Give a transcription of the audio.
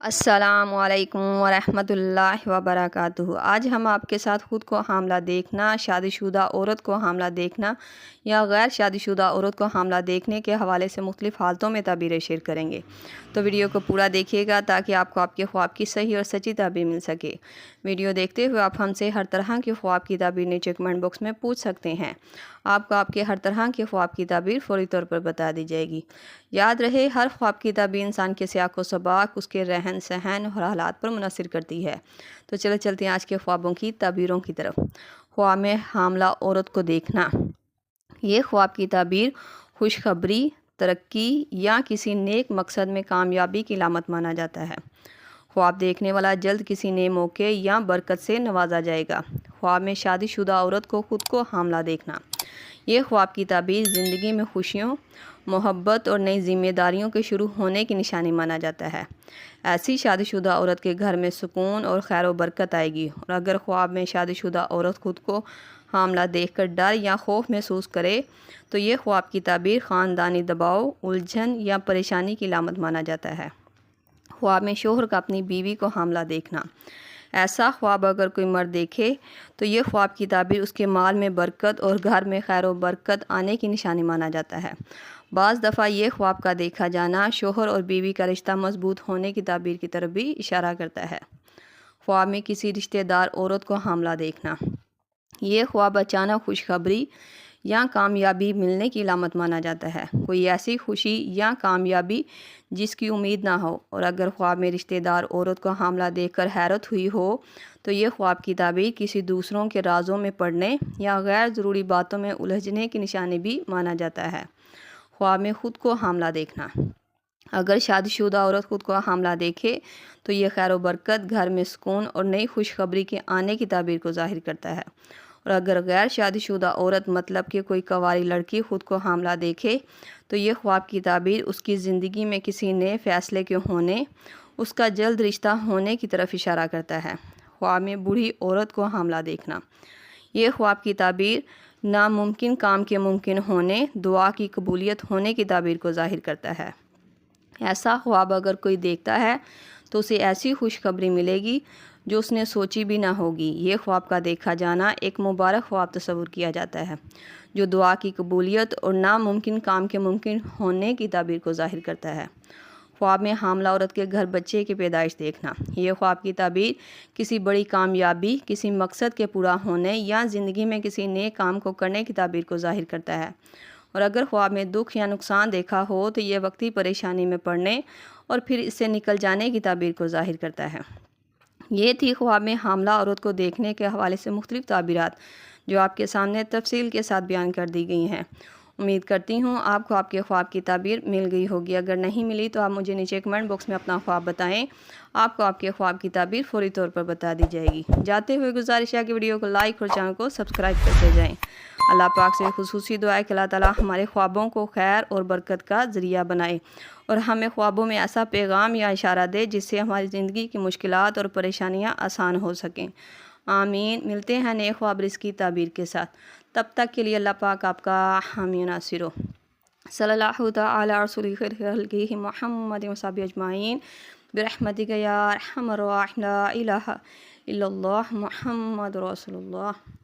السلام علیکم ورحمۃ اللہ وبرکاتہ۔ آج ہم آپ کے ساتھ خود کو حاملہ دیکھنا، شادی شدہ عورت کو حاملہ دیکھنا یا غیر شادی شدہ عورت کو حاملہ دیکھنے کے حوالے سے مختلف حالتوں میں تعبیریں شیئر کریں گے۔ تو ویڈیو کو پورا دیکھیے گا تاکہ آپ کو آپ کے خواب کی صحیح اور سچی تعبیر مل سکے۔ ویڈیو دیکھتے ہوئے آپ ہم سے ہر طرح کے خواب کی تعبیر نیچے کمنٹ باکس میں پوچھ سکتے ہیں۔ آپ کو آپ کے ہر طرح کے خواب کی تعبیر فوری طور پر بتا دی جائے گی۔ یاد رہے، ہر خواب کی تعبیر انسان کے سیاق و سباق، اس کے رہن سہن اور حالات پر منحصر کرتی ہے۔ تو چلتے ہیں آج کے خوابوں کی تعبیروں کی طرف۔ خواب میں حاملہ عورت کو دیکھنا۔ یہ خواب کی تعبیر خوشخبری، ترقی یا کسی نیک مقصد میں کامیابی کی علامت مانا جاتا ہے۔ خواب دیکھنے والا جلد کسی نئے موقع یا برکت سے نوازا جائے گا۔ خواب میں شادی شدہ عورت کو خود کو حاملہ دیکھنا۔ یہ خواب کی تعبیر زندگی میں خوشیوں، محبت اور نئی ذمہ داریوں کے شروع ہونے کی نشانی مانا جاتا ہے۔ ایسی شادی شدہ عورت کے گھر میں سکون اور خیر و برکت آئے گی، اور اگر خواب میں شادی شدہ عورت خود کو حاملہ دیکھ کر ڈر یا خوف محسوس کرے تو یہ خواب کی تعبیر خاندانی دباؤ، الجھن یا پریشانی کی علامت مانا جاتا ہے۔ خواب میں شوہر کا اپنی بیوی کو حاملہ دیکھنا۔ ایسا خواب اگر کوئی مرد دیکھے تو یہ خواب کی تعبیر اس کے مال میں برکت اور گھر میں خیر و برکت آنے کی نشانی مانا جاتا ہے۔ بعض دفعہ یہ خواب کا دیکھا جانا شوہر اور بیوی کا رشتہ مضبوط ہونے کی تعبیر کی طرف بھی اشارہ کرتا ہے۔ خواب میں کسی رشتہ دار عورت کو حاملہ دیکھنا۔ یہ خواب اچانک خوشخبری یا کامیابی ملنے کی علامت مانا جاتا ہے، کوئی ایسی خوشی یا کامیابی جس کی امید نہ ہو، اور اگر خواب میں رشتہ دار عورت کو حاملہ دیکھ کر حیرت ہوئی ہو تو یہ خواب کی تعبیر کسی دوسروں کے رازوں میں پڑنے یا غیر ضروری باتوں میں الجھنے کی نشانی بھی مانا جاتا ہے۔ خواب میں خود کو حاملہ دیکھنا۔ اگر شادی شدہ عورت خود کو حاملہ دیکھے تو یہ خیر و برکت، گھر میں سکون اور نئی خوشخبری کے آنے کی تعبیر کو ظاہر کرتا ہے، اور اگر غیر شادی شدہ عورت مطلب کہ کوئی کنواری لڑکی خود کو حاملہ دیکھے تو یہ خواب کی تعبیر اس کی زندگی میں کسی نئے فیصلے کے ہونے، اس کا جلد رشتہ ہونے کی طرف اشارہ کرتا ہے۔ خواب میں بوڑھی عورت کو حاملہ دیکھنا۔ یہ خواب کی تعبیر ناممکن کام کے ممکن ہونے، دعا کی قبولیت ہونے کی تعبیر کو ظاہر کرتا ہے۔ ایسا خواب اگر کوئی دیکھتا ہے تو اسے ایسی خوشخبری ملے گی جو اس نے سوچی بھی نہ ہوگی۔ یہ خواب کا دیکھا جانا ایک مبارک خواب تصور کیا جاتا ہے جو دعا کی قبولیت اور ناممکن کام کے ممکن ہونے کی تعبیر کو ظاہر کرتا ہے۔ خواب میں حاملہ عورت کے گھر بچے کی پیدائش دیکھنا۔ یہ خواب کی تعبیر کسی بڑی کامیابی، کسی مقصد کے پورا ہونے یا زندگی میں کسی نئے کام کو کرنے کی تعبیر کو ظاہر کرتا ہے، اور اگر خواب میں دکھ یا نقصان دیکھا ہو تو یہ وقتی پریشانی میں پڑنے اور پھر اس سے نکل جانے کی تعبیر کو ظاہر کرتا ہے۔ یہ تھی خواب میں حاملہ عورت کو دیکھنے کے حوالے سے مختلف تعبیرات جو آپ کے سامنے تفصیل کے ساتھ بیان کر دی گئی ہیں۔ امید کرتی ہوں آپ کو آپ کے خواب کی تعبیر مل گئی ہوگی۔ اگر نہیں ملی تو آپ مجھے نیچے کمنٹ باکس میں اپنا خواب بتائیں، آپ کو آپ کے خواب کی تعبیر فوری طور پر بتا دی جائے گی۔ جاتے ہوئے گزارش ہے کہ ویڈیو کو لائک اور چینل کو سبسکرائب کرتے جائیں۔ اللہ پاک سے خصوصی دعا ہے کہ اللہ تعالیٰ ہمارے خوابوں کو خیر اور برکت کا ذریعہ بنائے، اور ہمیں خوابوں میں ایسا پیغام یا اشارہ دے جس سے ہماری زندگی کی مشکلات اور پریشانیاں آسان ہو سکیں۔ آمین۔ ملتے ہیں نئے خواب رزق کی تعبیر کے ساتھ، تب تک کے لیے اللہ پاک آپ کا حامی و ناصر ہو۔ صلی اللہ تعالی علی رسول خیر خلقہ محمد و صحبہ اجمعین برحمتک یا ارحم الراحمین، لا الہ الا اللہ محمد رسول اللہ۔